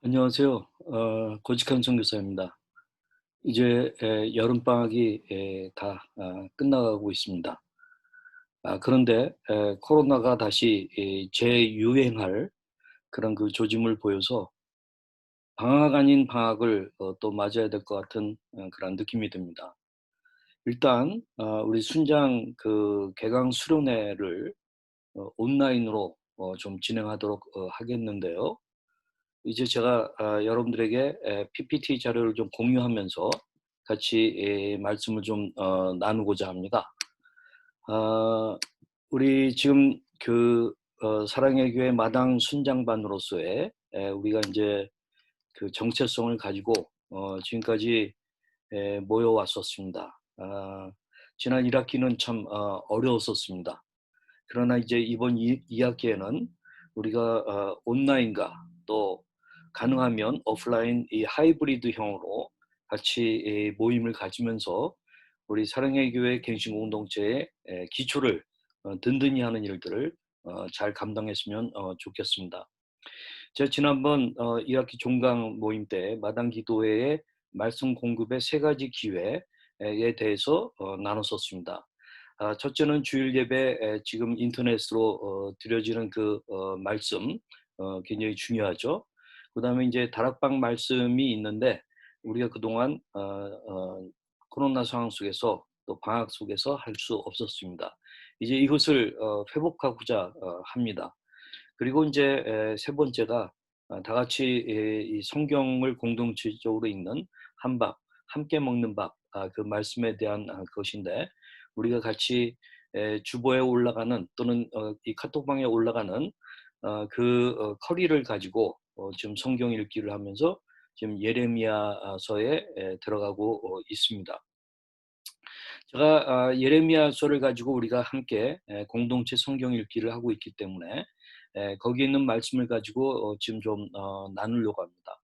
안녕하세요. 고직한 선교사입니다. 이제 여름방학이 다 끝나가고 있습니다. 그런데 코로나가 다시 재유행할 그런 그 조짐을 보여서 방학 아닌 방학을 또 맞아야 될 것 같은 그런 느낌이 듭니다. 일단 우리 순장 그 개강 수련회를 온라인으로 좀 진행하도록 하겠는데요. 이제 제가 여러분들에게 PPT 자료를 좀 공유하면서 같이 말씀을 좀 나누고자 합니다. 아 우리 지금 그 사랑의 교회 마당 순장반으로서의 우리가 이제 그 정체성을 가지고 지금까지 모여 왔었습니다. 지난 1 학기는 참 어려웠었습니다. 그러나 이제 이번 2 학기에는 우리가 온라인과 또 가능하면 오프라인 이 하이브리드형으로 같이 모임을 가지면서 우리 사랑의 교회 갱신 공동체의 기초를 든든히 하는 일들을 잘 감당했으면 좋겠습니다. 제가 지난번 1 학기 종강 모임 때 마당 기도회의 말씀 공급의 3 가지 기회에 대해서 나눴었습니다. 첫째는 주일 예배 지금 인터넷으로 드려지는 그 말씀 굉장히 중요하죠. 그다음에 이제 다락방 말씀이 있는데 우리가 그동안 코로나 상황 속에서 또 방학 속에서 할 수 없었습니다. 이제 이것을 회복하고자 합니다. 그리고 이제 세 번째가 다 같이 이 성경을 공동체적으로 읽는 한밥, 함께 먹는 밥 그 말씀에 대한 것인데 우리가 같이 주보에 올라가는 또는 이 카톡방에 올라가는 커리를 가지고 지금 성경 읽기를 하면서 지금 예레미야서에 들어가고 있습니다. 제가 예레미야서를 가지고 우리가 함께 공동체 성경 읽기를 하고 있기 때문에 거기에 있는 말씀을 가지고 지금 좀 나누려고 합니다.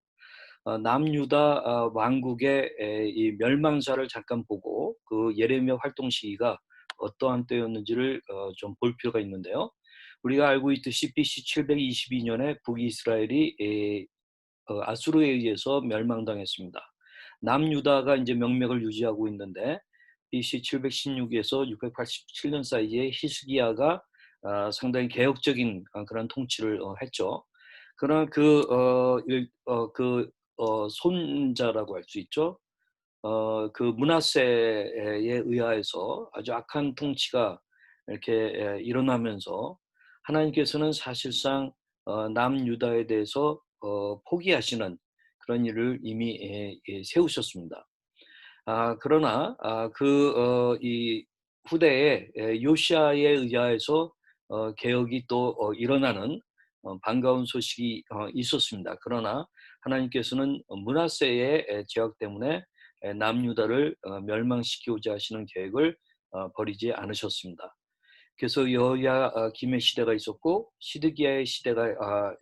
남유다 왕국의 이 멸망사를 잠깐 보고 그 예레미야 활동 시기가 어떠한 때였는지를 좀 볼 필요가 있는데요. 우리가 알고 있듯이 BC 722 년에 북이스라엘이 아수르에 의해서 멸망당했습니다. 남유다가 이제 명맥을 유지하고 있는데 BC 716에서 687년 사이에 히스기야가 상당히 개혁적인 그런 통치를 했죠. 그러나 손자라고 할 수 있죠. 그 므낫세에 의하여서 아주 악한 통치가 이렇게 일어나면서 하나님께서는 사실상 남유다에 대해서 포기하시는 그런 일을 이미 세우셨습니다. 그러나 이 후대에 요시아에 의하여서 개혁이 또 일어나는 반가운 소식이 있었습니다. 그러나 하나님께서는 므낫세의 죄악 때문에 남유다를 멸망시키고자 하시는 계획을 버리지 않으셨습니다. 그래서 여호야김의 시대가 있었고 시드기야의 시대가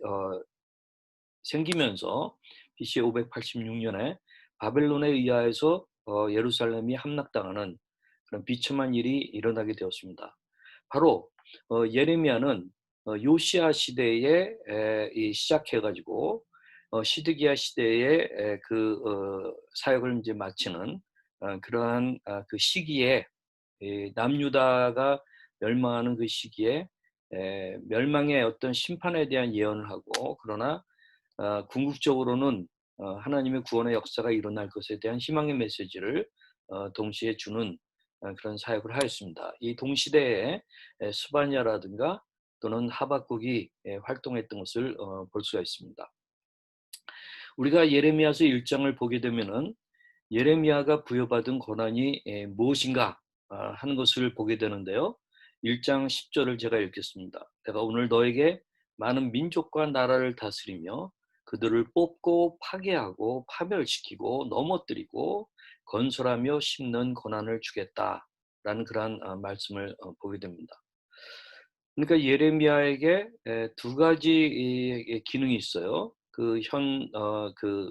생기면서 BC 586 년에 바벨론에 의하여서 예루살렘이 함락당하는 그런 비참한 일이 일어나게 되었습니다. 바로 예레미야는 요시야 시대에 이 시작해 가지고 시드기야 시대에 사역을 이제 마치는 그러한 그 시기에 이 남유다가 멸망하는 그 시기에 멸망의 어떤 심판에 대한 예언을 하고 그러나 궁극적으로는 하나님의 구원의 역사가 일어날 것에 대한 희망의 메시지를 동시에 주는 그런 사역을 하였습니다. 이 동시대에 스바냐라든가 또는 하박국이 활동했던 것을 볼 수가 있습니다. 우리가 예레미야서 1장을 보게 되면은 예레미야가 부여받은 권한이 무엇인가 하는 것을 보게 되는데요. 1장 10절을 제가 읽겠습니다. 내가 오늘 너에게 많은 민족과 나라를 다스리며 그들을 뽑고 파괴하고 파멸시키고 넘어뜨리고 건설하며 심는 권한을 주겠다라는 그러한 말씀을 보게 됩니다. 그러니까 예레미야에게 두 가지 이 기능이 있어요. 그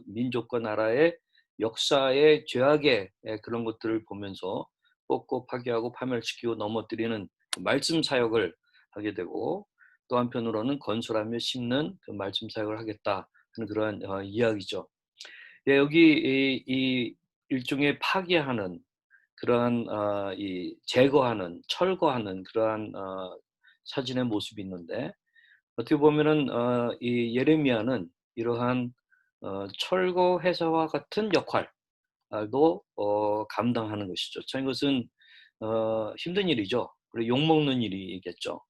민족과 나라의 역사의 죄악의 그런 것들을 보면서 뽑고 파괴하고 파멸시키고 넘어뜨리는 그 말씀 사역을 하게 되고 또 한편으로는 건설하며 심는 그 말씀 사역을 하겠다 하는 그런 이야기죠. 예, 여기 이 일종의 파괴하는 그러한 이 제거하는 철거하는 그러한 사진의 모습이 있는데 어떻게 보면은 이 예레미야는 이러한 철거 회사와 같은 역할도 감당하는 것이죠. 참 이것은 힘든 일이죠. 그리고 욕먹는 일이겠죠.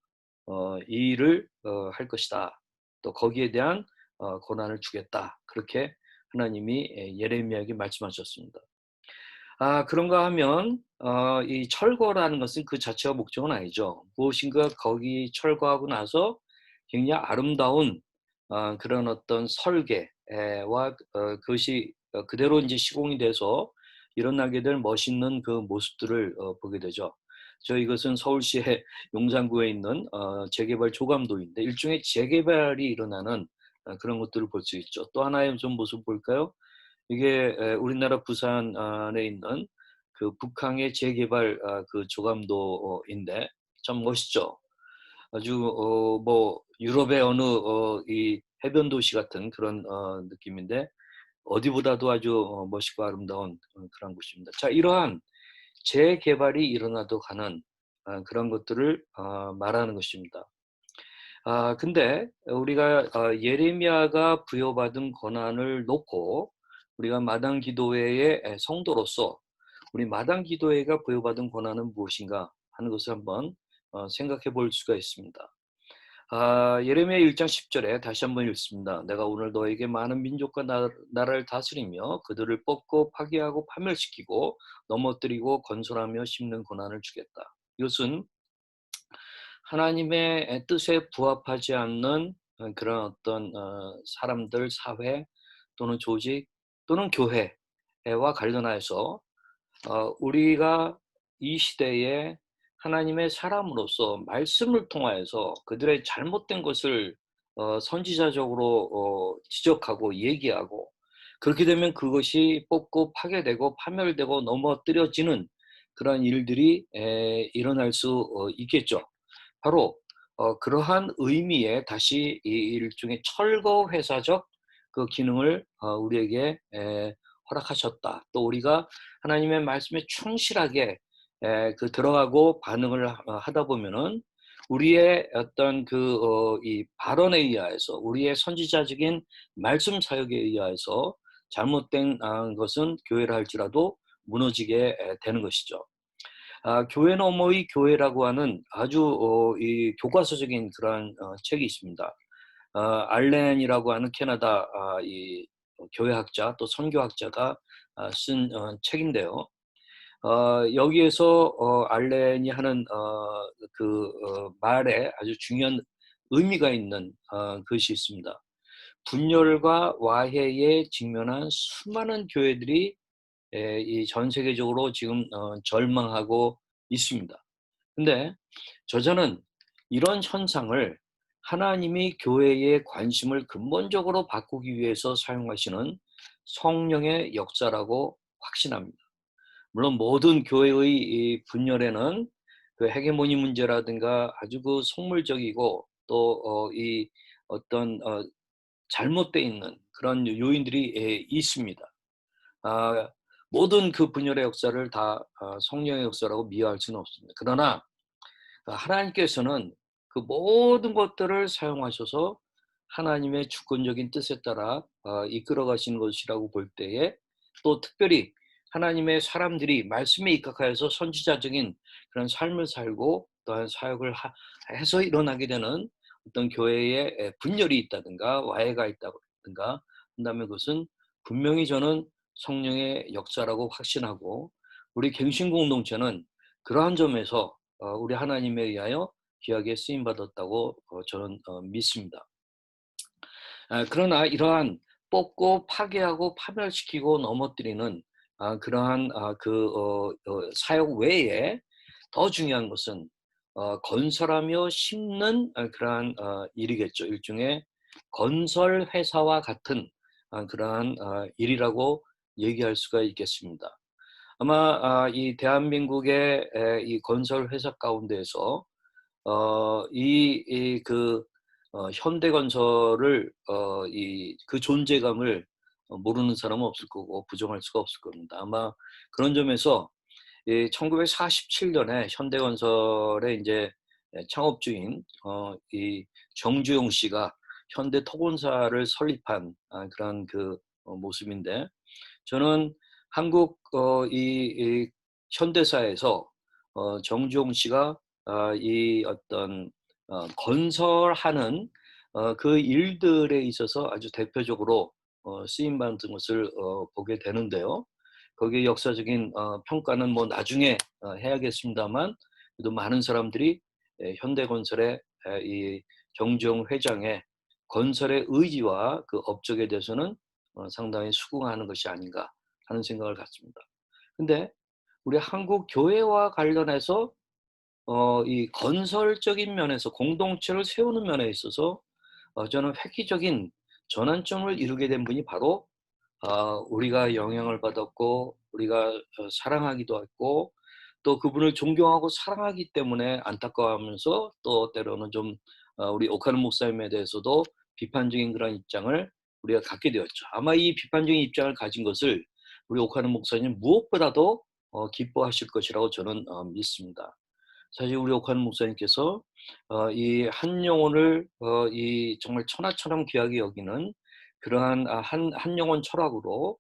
이 일을 할 것이다. 또 거기에 대한 고난을 주겠다. 그렇게 하나님이 예레미야에게 말씀하셨습니다. 그런가 하면 이 철거라는 것은 그 자체가 목적은 아니죠. 무엇인가 거기 철거하고 나서 굉장히 아름다운 그런 어떤 설계와 그것이 그대로 이제 시공이 돼서 일어나게 될 멋있는 그 모습들을 보게 되죠. 이것은 서울시의 용산구에 있는 재개발 조감도인데 일종의 재개발이 일어나는 그런 것들을 볼 수 있죠. 또 하나의 좀 모습 볼까요? 이게 우리나라 부산에 있는 그 북항의 재개발 그 조감도인데 참 멋있죠. 아주 뭐 유럽의 어느 이 해변 도시 같은 그런 느낌인데 어디보다도 아주 멋있고 아름다운 그런 곳입니다. 자, 이러한 재개발이 일어나도 가는 그런 것들을 말하는 것입니다. 근데 우리가 예레미야가 부여받은 권한을 놓고 우리가 마당 기도회의 성도로서 우리 마당 기도회가 부여받은 권한은 무엇인가 하는 것을 한번 생각해 볼 수가 있습니다. 예레미야 1장 10절에 다시 한번 읽습니다. 내가 오늘 너에게 많은 민족과 나라를 다스리며 그들을 뽑고 파괴하고 파멸시키고 넘어뜨리고 건설하며 심는 권한을 주겠다. 이것은 하나님의 뜻에 부합하지 않는 그런 어떤 사람들, 사회 또는 조직 또는 교회와 관련하여서 우리가 이 시대에 하나님의 사람으로서 말씀을 통하여서 그들의 잘못된 것을 선지자적으로 지적하고 얘기하고 그렇게 되면 그것이 뽑고 파괴되고 파멸되고 넘어뜨려지는 그런 일들이 일어날 수 있겠죠. 바로 그러한 의미의 다시 이 일종의 철거 회사적 그 기능을 우리에게 허락하셨다. 또 우리가 하나님의 말씀에 충실하게 그 들어가고 반응을 하다 보면은 우리의 어떤 이 발언에 의하여서 우리의 선지자적인 말씀 사역에 의하여서 잘못된 것은 교회라 할지라도 무너지게 되는 것이죠. 교회 너머의 교회라고 하는 아주 이 교과서적인 그러한 책이 있습니다. 알렌이라고 하는 캐나다 이 교회학자 또 선교학자가 쓴 책인데요. 여기에서 알렌이 하는 말에 아주 중요한 의미가 있는 것이 있습니다. 분열과 와해에 직면한 수많은 교회들이 이 전 세계적으로 지금 절망하고 있습니다. 근데 저자는 이런 현상을 하나님이 교회의 관심을 근본적으로 바꾸기 위해서 사용하시는 성령의 역사라고 확신합니다. 물론 모든 교회의 이 분열에는 그 헤게모니 문제라든가 아주 그 속물적이고 또 이 어떤 잘못되어 있는 그런 요인들이 있습니다. 아, 모든 그 분열의 역사를 다 성령의 역사라고 미화할 수는 없습니다. 그러나 하나님께서는 그 모든 것들을 사용하셔서 하나님의 주권적인 뜻에 따라 이끌어 가시는 것이라고 볼 때에 또 특별히 하나님의 사람들이 말씀에 입각하여서 선지자적인 그런 삶을 살고 또한 사역을 해서 일어나게 되는 어떤 교회에 분열이 있다든가 와해가 있다든가 한다면 그것은 분명히 저는 성령의 역사라고 확신하고 우리 갱신 공동체는 그러한 점에서 우리 하나님에 의하여 귀하게 쓰임 받았다고 저는 믿습니다. 그러나 이러한 뽑고 파괴하고 파멸시키고 넘어뜨리는 그러한 사역 외에 더 중요한 것은 건설하며 심는 그러한 일이겠죠. 일종의 건설 회사와 같은 그러한 일이라고 얘기할 수가 있겠습니다. 아마 이 대한민국의 이 건설 회사 가운데에서 이 그 현대건설을 그 존재감을 모르는 사람은 없을 거고 부정할 수가 없을 겁니다. 아마 그런 점에서 1947 년에 현대건설의 인제 창업주인 이 정주영 씨가 현대토건사를 설립한 그런 모습인데, 저는 한국 이 현대사에서 정주영 씨가 이 어떤 건설하는 그 일들에 있어서 아주 대표적으로 쓰임 받은 것을 보게 되는데요. 거기에 역사적인 평가는 뭐 나중에 해야겠습니다만, 그래도 많은 사람들이 현대건설의 이 정주영 회장의 건설의 의지와 그 업적에 대해서는 상당히 수긍하는 것이 아닌가 하는 생각을 갖습니다. 근데 우리 한국 교회와 관련해서 이 건설적인 면에서 공동체를 세우는 면에 있어서 저는 획기적인 전환점을 이루게 된 분이 바로 우리가 영향을 받았고 우리가 사랑하기도 했고 또 그분을 존경하고 사랑하기 때문에 안타까워하면서 또 때로는 좀 우리 오카는 목사님에 대해서도 비판적인 그런 입장을 우리가 갖게 되었죠. 아마 이 비판적인 입장을 가진 것을 우리 오카는 목사님 무엇보다도 기뻐하실 것이라고 저는 믿습니다. 사실 우리 옥한 목사님께서 이 한 영혼을 이 정말 천하처럼 귀하게 여기는 그러한 한 영혼 철학으로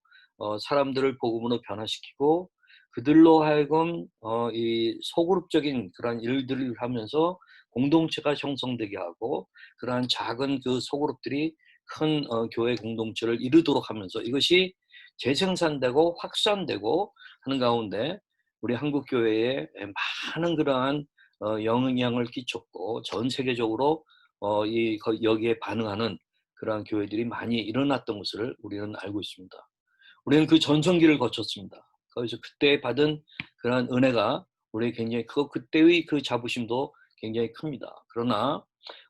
사람들을 복음으로 변화시키고 그들로 하여금 이 소그룹적인 그러한 일들을 하면서 공동체가 형성되게 하고 그러한 작은 그 소그룹들이 큰 교회 공동체를 이루도록 하면서 이것이 재생산되고 확산되고 하는 가운데 우리 한국 교회에 많은 그러한 영향을 끼쳤고 전 세계적으로 여기에 반응하는 그러한 교회들이 많이 일어났던 것을 우리는 알고 있습니다. 우리는 그 전성기를 거쳤습니다. 거기서 그때 받은 그러한 은혜가 우리에게 굉장히 크고 그때의 그 자부심도 굉장히 큽니다. 그러나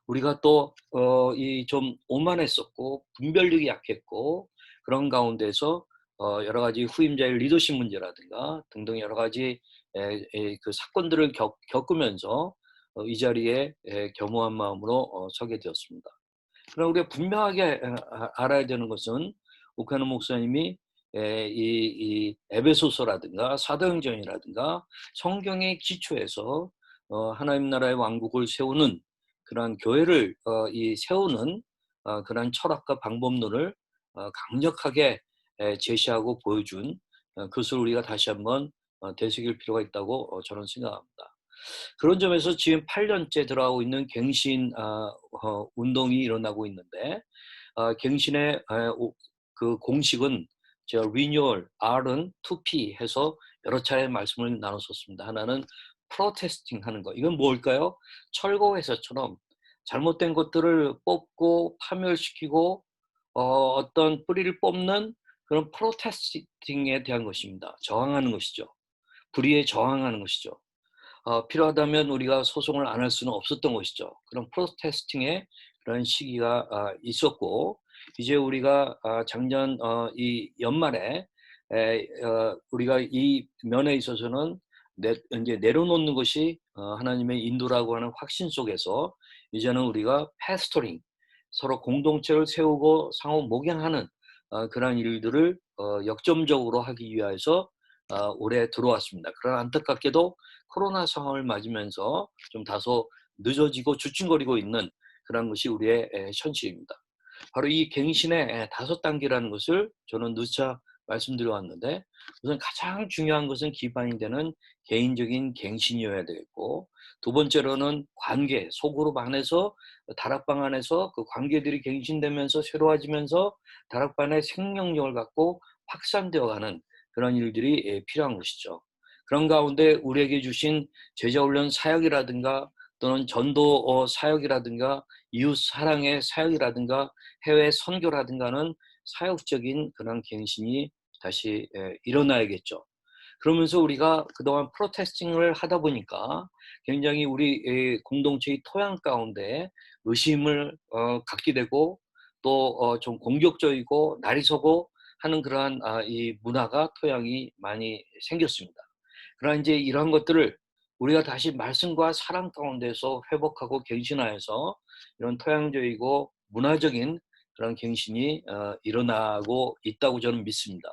우리가 또 이 좀 오만했었고 분별력이 약했고 그런 가운데서 여러 가지 후임자의 리더십 문제라든가 등등 여러 가지 그 사건들을 겪으면서 이 자리에 겸허한 마음으로 서게 되었습니다. 그러나 우리가 분명하게 알아야 되는 것은 오카노 목사님이 이 에베소서라든가 사도행전이라든가 성경의 기초에서 하나님 나라의 왕국을 세우는 그러한 교회를 세우는 그러한 철학과 방법론을 강력하게 제시하고 보여준 그것을 우리가 다시 한번 되새길 필요가 있다고 저는 생각합니다. 그런 점에서 지금 8년째 들어가고 있는 갱신 운동이 일어나고 있는데 갱신의 그 공식은 제가 리뉴얼 R은 2P 해서 여러 차례 말씀을 나눴었습니다. 하나는 프로테스팅 하는 거. 이건 뭘까요? 철거회사처럼 잘못된 것들을 뽑고 파멸시키고 어떤 뿌리를 뽑는 그런 프로테스팅에 대한 것입니다. 저항하는 것이죠. 불의에 저항하는 것이죠. 필요하다면 우리가 소송을 안 할 수는 없었던 것이죠. 그런 프로테스팅의 그런 시기가 있었고 이제 우리가 작년 이 연말에 우리가 이 면에 있어서는 이제 내려놓는 것이 하나님의 인도라고 하는 확신 속에서 이제는 우리가 패스토링 서로 공동체를 세우고 상호 목양하는 그러한 일들을 역점적으로 하기 위해서 올해 들어왔습니다. 그러나 안타깝게도 코로나 상황을 맞으면서 좀 다소 늦어지고 주춤거리고 있는 그런 것이 우리의 현실입니다. 바로 이 갱신의 5단계라는 것을 저는 누차 말씀드려 왔는데 우선 가장 중요한 것은 기반이 되는 개인적인 갱신이어야 되겠고 두 번째로는 관계, 소그룹 안에서 다락방 안에서 그 관계들이 갱신되면서 새로워지면서 다락방의 생명력을 갖고 확산되어 가는 그런 일들이 필요한 것이죠. 그런 가운데 우리에게 주신 제자훈련 사역이라든가 또는 전도 사역이라든가 이웃 사랑의 사역이라든가 해외 선교라든가는 사역적인 그런 갱신이 다시 일어나야겠죠. 그러면서 우리가 그동안 프로테스팅을 하다 보니까 굉장히 우리 공동체의 토양 가운데 의심을 갖게 되고 또 좀 공격적이고 날이서고 하는 그러한 이 문화가 토양이 많이 생겼습니다. 그러나 이제 이러한 것들을 우리가 다시 말씀과 사랑 가운데서 회복하고 갱신하여서 이런 토양적이고 문화적인 그런 갱신이 일어나고 있다고 저는 믿습니다.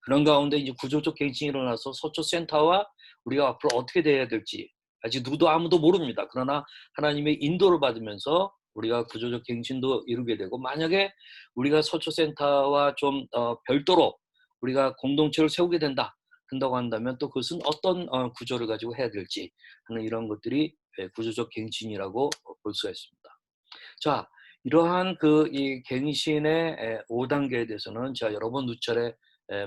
그런 가운데 이제 구조적 갱신이 일어나서 서초센터와 우리가 앞으로 어떻게 돼야 될지 아직 누구도 아무도 모릅니다. 그러나 하나님의 인도를 받으면서 우리가 구조적 갱신도 이루게 되고, 만약에 우리가 서초센터와 좀 별도로 우리가 공동체를 세우게 된다고 한다면 또 그것은 어떤 구조를 가지고 해야 될지 하는 이런 것들이 구조적 갱신이라고 볼 수가 있습니다. 자, 이러한 이 갱신의 5단계에 대해서는 제가 여러 번 누차례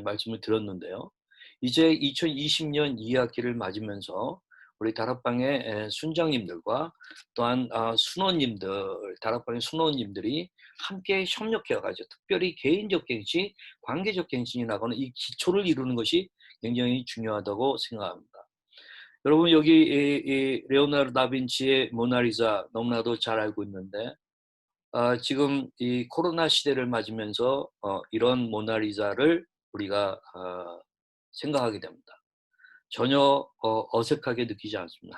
말씀을 드렸는데요. 이제 2020년 2학기를 맞으면서 우리 다락방의 순장님들과 또한 순원님들, 다락방의 순원님들이 함께 협력해 가지고 특별히 개인적 갱신, 관계적 갱신이 나가는 이 기초를 이루는 것이 굉장히 중요하다고 생각합니다. 여러분, 여기 이 레오나르도 다빈치의 모나리자 너무나도 잘 알고 있는데, 지금 이 코로나 시대를 맞으면서 이런 모나리자를 우리가 생각하게 됩니다. 전혀 어색하게 느끼지 않습니다.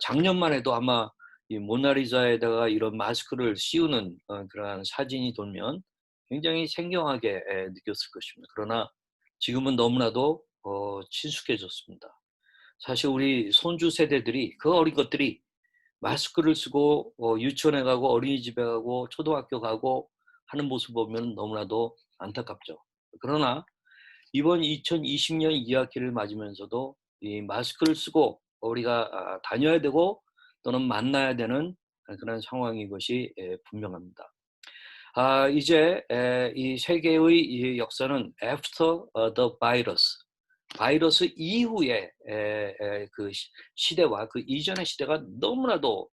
작년만 해도 아마 이 모나리자에다가 이런 마스크를 씌우는 그러한 사진이 돌면 굉장히 생경하게 느꼈을 것입니다. 그러나 지금은 너무나도 친숙해졌습니다. 사실 우리 손주 세대들이, 그 어린 것들이 마스크를 쓰고 유치원에 가고 어린이집에 가고 초등학교 가고 하는 모습 보면 너무나도 안타깝죠. 그러나 이번 2020년 2학기를 맞으면서도 이 마스크를 쓰고 우리가 다녀야 되고 또는 만나야 되는 그런 상황인 것이 분명합니다. 이제 이 세계의 이 역사는 after the virus, 바이러스 이후의 그 시대와 그 이전의 시대가 너무나도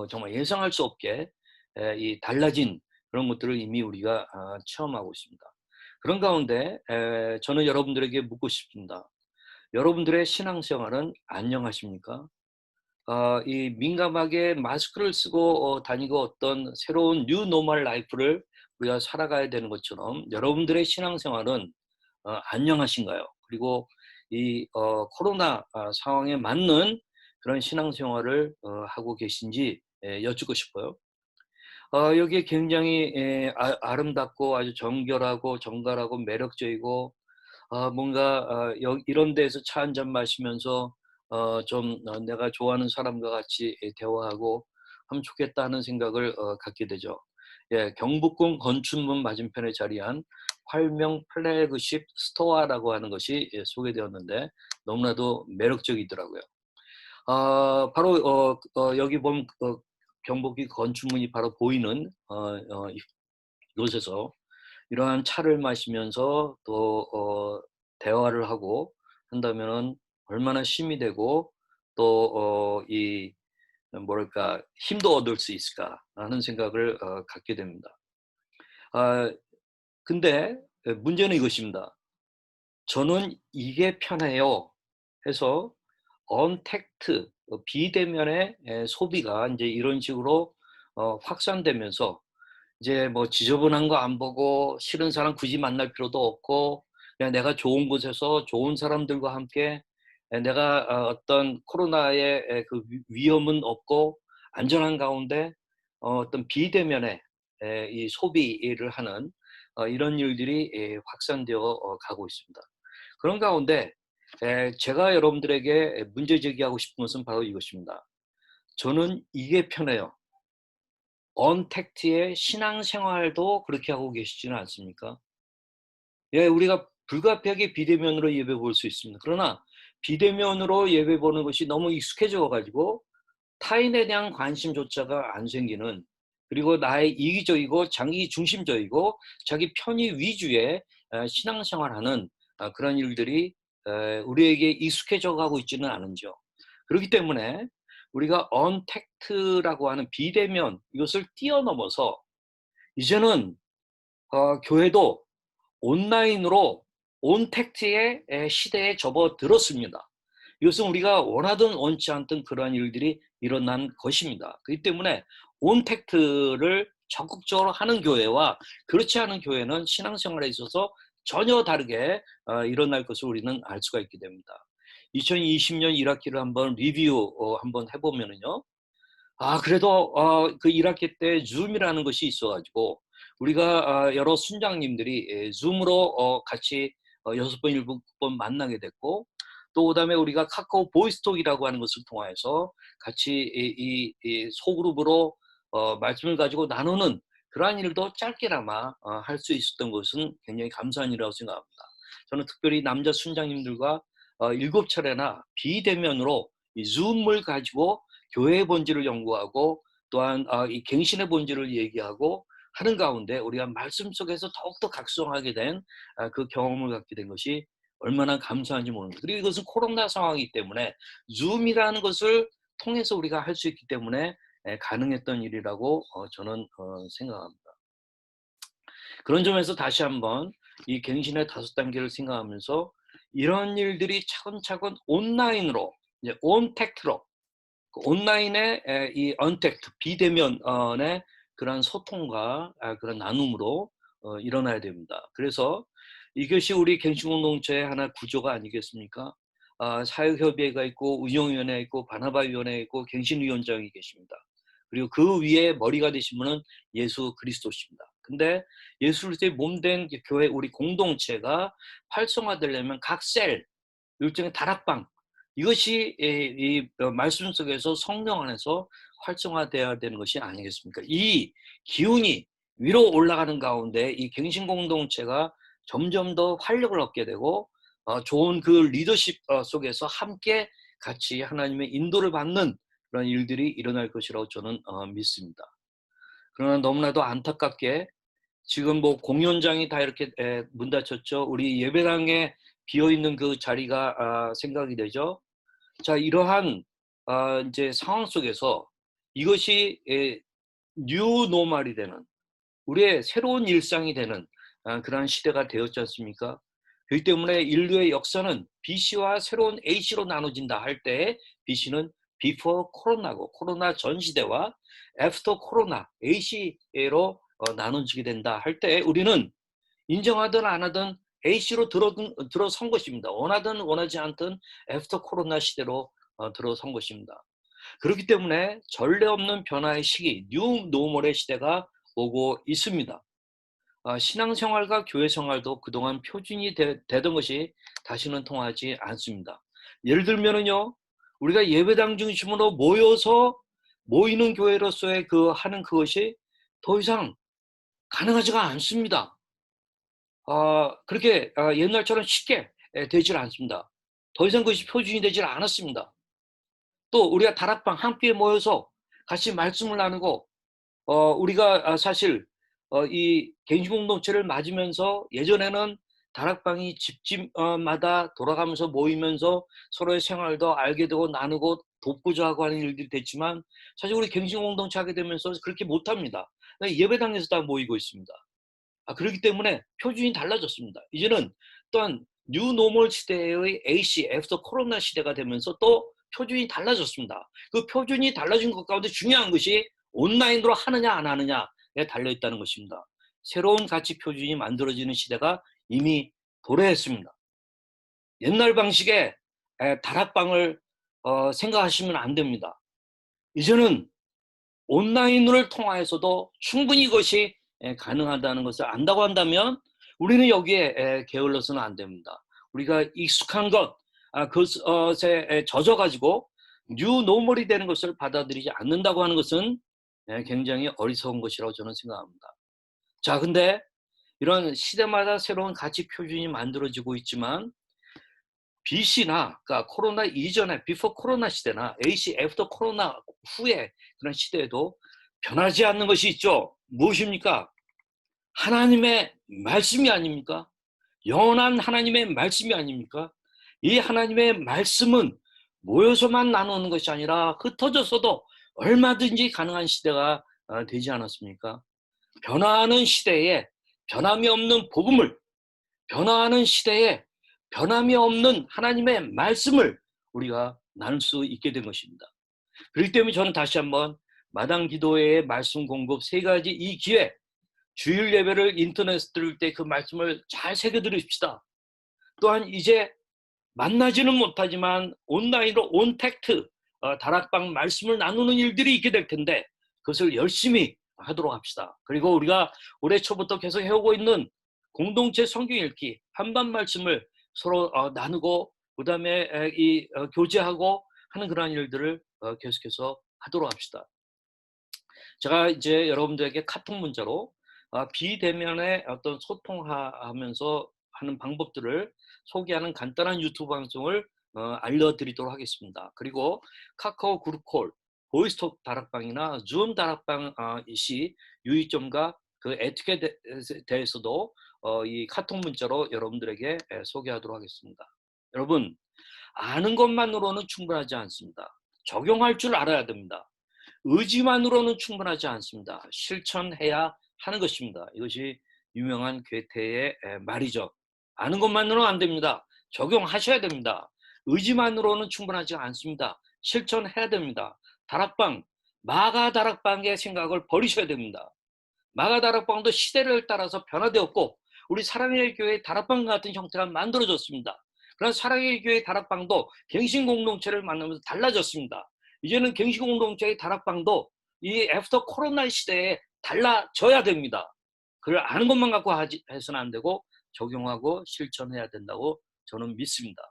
정말 예상할 수 없게 이 달라진 그런 것들을 이미 우리가 체험하고 있습니다. 그런 가운데 저는 여러분들에게 묻고 싶습니다. 여러분들의 신앙생활은 안녕하십니까? 이 민감하게 마스크를 쓰고 다니고 어떤 새로운 뉴 노멀 라이프를 우리가 살아가야 되는 것처럼 여러분들의 신앙생활은 안녕하신가요? 그리고 이 코로나 상황에 맞는 그런 신앙생활을 하고 계신지 여쭙고 싶어요. 여기에 굉장히 아름답고 아주 정결하고 정갈하고 매력적이고 뭔가 이런 데에서 차 한 잔 마시면서 좀 내가 좋아하는 사람과 같이 대화하고 하면 좋겠다 하는 생각을 갖게 되죠. 예, 경복궁 건춘문 맞은편에 자리한 활명 플래그십 스토어라고 하는 것이 소개되었는데 너무나도 매력적이더라고요. 바로 여기 보면 경복궁 건축문이 바로 보이는 이곳에서 이러한 차를 마시면서 또 대화를 하고 한다면은 얼마나 쉼이 되고 또 이 뭐랄까 힘도 얻을 수 있을까 하는 생각을 갖게 됩니다. 아 근데 문제는 이것입니다. 저는 "이게 편해요." 해서 언택트 비대면의 소비가 인제 이런 식으로 확산되면서 이제 뭐 지저분한 거 안 보고 싫은 사람 굳이 만날 필요도 없고 그냥 내가 좋은 곳에서 좋은 사람들과 함께 내가 어떤 코로나의 그 위험은 없고 안전한 가운데 어떤 비대면의 이 소비를 하는 이런 일들이 확산되어 가고 있습니다. 그런 가운데 제가 여러분들에게 문제 제기하고 싶은 것은 바로 이것입니다. 저는 이게 편해요. 언택트의 신앙생활도 그렇게 하고 계시지는 않습니까? 예, 우리가 불가피하게 비대면으로 예배 볼 수 있습니다. 그러나 비대면으로 예배 보는 것이 너무 익숙해져 가지고 타인에 대한 관심조차가 안 생기는, 그리고 나의 이기적이고 자기 중심적이고 자기 편의 위주의 신앙생활하는 그런 일들이 우리에게 익숙해져 가고 있지는 않은지요. 그렇기 때문에 우리가 언택트라고 하는 비대면 이것을 뛰어넘어서 이제는 교회도 온라인으로 온택트의 시대에 접어들었습니다. 이것은 우리가 원하든 원치 않든 그러한 일들이 일어난 것입니다. 그렇기 때문에 온택트를 적극적으로 하는 교회와 그렇지 않은 교회는 신앙생활에 있어서 전혀 다르게 일어날 것을 우리는 알 수가 있게 됩니다. 2020년 1학기를 한번 리뷰 한번 해보면은요. 그래도 그 1학기 때 줌이라는 것이 있어 가지고 우리가 여러 순장님들이 줌으로 같이 6번, 7번 만나게 됐고, 또 그다음에 우리가 카카오 보이스톡이라고 하는 것을 통해서 같이 이 소그룹으로 말씀을 가지고 나누는 그러한 일도 짧게나마 할 수 있었던 것은 굉장히 감사한 일이라고 생각합니다. 저는 특별히 남자 순장님들과 7차례나 비대면으로 이 줌을 가지고 교회의 본질을 연구하고, 또한 이 갱신의 본질을 얘기하고 하는 가운데 우리가 말씀 속에서 더욱더 각성하게 된 그 경험을 갖게 된 것이 얼마나 감사한지 모릅니다. 그리고 이것은 코로나 상황이기 때문에 줌이라는 것을 통해서 우리가 할 수 있기 때문에 가능했던 일이라고 저는 생각합니다. 그런 점에서 다시 한번 이 갱신의 5단계를 생각하면서 이런 일들이 차근차근 온라인으로, 이제 온택트로, 온라인의 이 언택트, 비대면의 그런 소통과 그런 나눔으로 일어나야 됩니다. 그래서 이것이 우리 갱신공동체의 하나 구조가 아니겠습니까? 사역협의회가 있고, 운영위원회가 있고, 바나바위원회가 있고, 갱신위원장이 계십니다. 그리고 그 위에 머리가 되신 분은 예수 그리스도십니다. 근데 예수 그리스도의 몸된 교회, 우리 공동체가 활성화되려면 각 셀, 일종의 다락방, 이것이 이 말씀 속에서 성령 안에서 활성화되어야 되는 것이 아니겠습니까? 이 기운이 위로 올라가는 가운데 이 갱신 공동체가 점점 더 활력을 얻게 되고, 좋은 그 리더십 속에서 함께 같이 하나님의 인도를 받는 그런 일들이 일어날 것이라고 저는 믿습니다. 그러나 너무나도 안타깝게 지금 뭐 공연장이 다 이렇게 문 닫혔죠. 우리 예배당에 비어있는 그 자리가 생각이 되죠. 자, 이러한 이제 상황 속에서 이것이 뉴 노멀이 되는, 우리의 새로운 일상이 되는 그러한 시대가 되었지 않습니까? 그렇기 때문에 인류의 역사는 BC와 새로운 AC로 나눠진다 할 때, BC는 before 코로나고, 코로나 전 시대와 after 코로나 AC로 나눠지게 된다 할 때, 우리는 인정하든 안 하든 A씨로 들어선 것입니다. 원하든 원하지 않든 애프터 코로나 시대로 들어선 것입니다. 그렇기 때문에 전례 없는 변화의 시기, 뉴 노멀의 시대가 오고 있습니다. 신앙생활과 교회생활도 그동안 표준이 되던 것이 다시는 통하지 않습니다. 예를 들면은요, 우리가 예배당 중심으로 모여서 모이는 교회로서의 하는 그것이 더 이상 가능하지가 않습니다. 그렇게 옛날처럼 쉽게 되질 않습니다. 더 이상 그것이 표준이 되질 않았습니다. 또 우리가 다락방 함께 모여서 같이 말씀을 나누고, 우리가 사실 이 갱신공동체를 맞으면서 예전에는 다락방이 집집마다 돌아가면서 모이면서 서로의 생활도 알게 되고 나누고 돕고자 하고 하는 일들이 됐지만, 사실 우리 갱신공동체 하게 되면서 그렇게 못합니다. 예배당에서 다 모이고 있습니다. 그렇기 때문에 표준이 달라졌습니다. 이제는 또한 뉴 노멀 시대의 AC, 애프터 코로나 시대가 되면서 또 표준이 달라졌습니다. 그 표준이 달라진 것 가운데 중요한 것이 온라인으로 하느냐 안 하느냐에 달려있다는 것입니다. 새로운 가치 표준이 만들어지는 시대가 이미 도래했습니다. 옛날 방식의 다락방을 생각하시면 안 됩니다. 이제는 온라인을 통하여서도 충분히 이것이 가능하다는 것을 안다고 한다면 우리는 여기에 게을러서는 안 됩니다. 우리가 익숙한 그것에 젖어가지고 뉴 노멀이 되는 것을 받아들이지 않는다고 하는 것은 굉장히 어리석은 것이라고 저는 생각합니다. 자, 근데 이런 시대마다 새로운 가치 표준이 만들어지고 있지만, BC나, 그러니까 코로나 이전에 비포 코로나 시대나 AC 애프터 코로나 후에 그런 시대에도 변하지 않는 것이 있죠. 무엇입니까? 하나님의 말씀이 아닙니까? 영원한 하나님의 말씀이 아닙니까? 이 하나님의 말씀은 모여서만 나누는 것이 아니라 흩어져서도 얼마든지 가능한 시대가 되지 않았습니까? 변화하는 시대에 변함이 없는 복음을, 변화하는 시대에 변함이 없는 하나님의 말씀을 우리가 나눌 수 있게 된 것입니다. 그렇기 때문에 저는 다시 한번 마당 기도회의 말씀 공급 3가지 이 기회, 주일 예배를 인터넷 들을 때 그 말씀을 잘 새겨들읍시다. 또한 이제 만나지는 못하지만 온라인으로 온택트 다락방 말씀을 나누는 일들이 있게 될 텐데 그것을 열심히 하도록 합시다. 그리고 우리가 올해 초부터 계속 해오고 있는 공동체 성경 읽기 한반 말씀을 서로 나누고 그다음에 교제하고 하는 그러한 일들을 계속해서 하도록 합시다. 제가 이제 여러분들에게 카톡 문자로 비대면의 어떤 소통하면서 하는 방법들을 소개하는 간단한 유튜브 방송을 알려드리도록 하겠습니다. 그리고 카카오 그룹콜, 보이스톡 다락방이나 줌 다락방 시 유의점과 그 에티켓에 대해서도 이 카톡 문자로 여러분들에게 소개하도록 하겠습니다. 여러분, 아는 것만으로는 충분하지 않습니다. 적용할 줄 알아야 됩니다. 의지만으로는 충분하지 않습니다. 실천해야 하는 것입니다. 이것이 유명한 괴테의 말이죠. 아는 것만으로는 안 됩니다. 적용하셔야 됩니다. 의지만으로는 충분하지 않습니다. 실천해야 됩니다. 다락방, 마가 다락방의 생각을 버리셔야 됩니다. 마가 다락방도 시대를 따라서 변화되었고 우리 사랑의 교회 다락방 같은 형태가 만들어졌습니다. 그런 사랑의 교회 다락방도 갱신 공동체를 만나면서 달라졌습니다. 이제는 갱신 공동체의 다락방도 이 애프터 코로나 시대에 달라져야 됩니다. 그걸 아는 것만 갖고 해서는 안 되고 적용하고 실천해야 된다고 저는 믿습니다.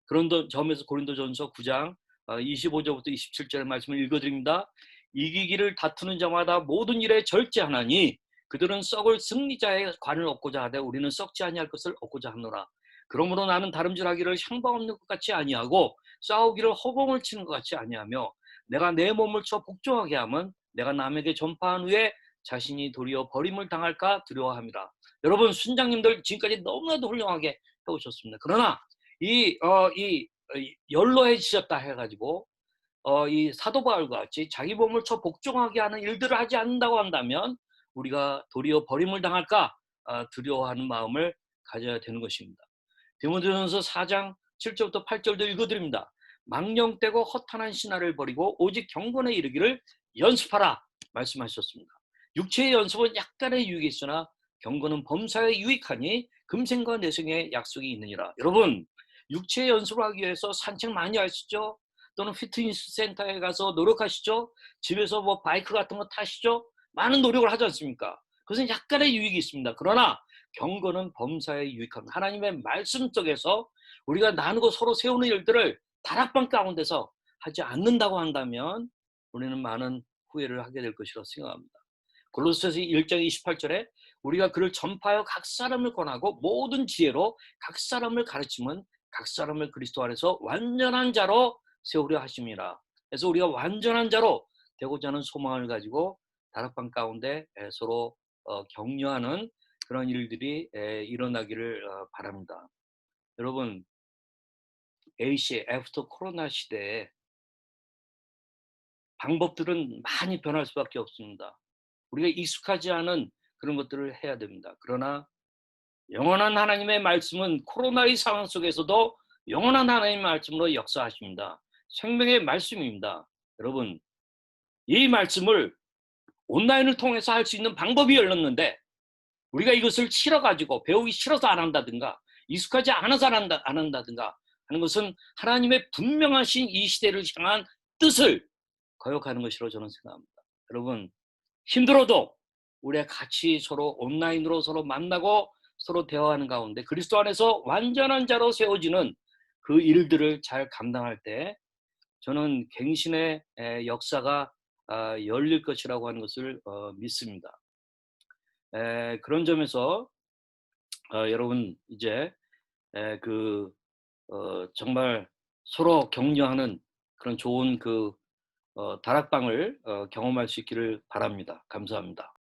그런 점에서 고린도전서 9장 25절부터 27절의 말씀을 읽어드립니다. 이기기를 다투는 자마다 모든 일에 절제하나니 그들은 썩을 승리자의 관을 얻고자 하되 우리는 썩지 아니할 것을 얻고자 하노라. 그러므로 나는 다름질하기를 향방 없는 것 같이 아니하고 싸우기를 허공을 치는 것 같이 아니하며 내가 내 몸을 쳐 복종하게 하면 내가 남에게 전파한 후에 자신이 도리어 버림을 당할까 두려워함이라. 여러분 순장님들 지금까지 너무나도 훌륭하게 해오셨습니다. 그러나 이 연로해지셨다 해가지고 이 사도 바울과 같이 자기 몸을 쳐 복종하게 하는 일들을 하지 않는다고 한다면 우리가 도리어 버림을 당할까 두려워하는 마음을 가져야 되는 것입니다. 디모데전서 4장 7절부터 8절도 읽어드립니다. 망령되고 허탄한 신화를 버리고 오직 경건에 이르기를 연습하라 말씀하셨습니다. 육체의 연습은 약간의 유익이 있으나 경건은 범사에 유익하니 금생과 내생에 약속이 있느니라. 여러분 육체의 연습을 하기 위해서 산책 많이 하시죠? 또는 피트니스 센터에 가서 노력하시죠? 집에서 뭐 바이크 같은 거 타시죠? 많은 노력을 하지 않습니까? 그것은 약간의 유익이 있습니다. 그러나 경건은 범사에 유익합니다. 하나님의 말씀 속에서 우리가 나누고 서로 세우는 일들을 다락방 가운데서 하지 않는다고 한다면 우리는 많은 후회를 하게 될 것이라고 생각합니다. 골로새서 1장 28절에 우리가 그를 전파하여 각 사람을 권하고 모든 지혜로 각 사람을 가르치면 각 사람을 그리스도 안에서 완전한 자로 세우려 하심이라. 그래서 우리가 완전한 자로 되고자 하는 소망을 가지고 다락방 가운데 서로 격려하는 그런 일들이 일어나기를 바랍니다. 여러분 A시 애프터 코로나 시대에 방법들은 많이 변할 수밖에 없습니다. 우리가 익숙하지 않은 그런 것들을 해야 됩니다. 그러나 영원한 하나님의 말씀은 코로나의 상황 속에서도 영원한 하나님의 말씀으로 역사하십니다. 생명의 말씀입니다. 여러분 이 말씀을 온라인을 통해서 할 수 있는 방법이 열렸는데 우리가 이것을 싫어가지고 배우기 싫어서 안 한다든가 익숙하지 않아서 안 한다든가 하는 것은 하나님의 분명하신 이 시대를 향한 뜻을 거역하는 것이라고 저는 생각합니다. 여러분 힘들어도 우리가 같이 서로 온라인으로 서로 만나고 서로 대화하는 가운데 그리스도 안에서 완전한 자로 세워지는 그 일들을 잘 감당할 때 저는 갱신의 역사가 열릴 것이라고 하는 것을 믿습니다. 그런 점에서 여러분 이제 정말 서로 격려하는 그런 좋은 다락방을 경험할 수 있기를 바랍니다. 감사합니다.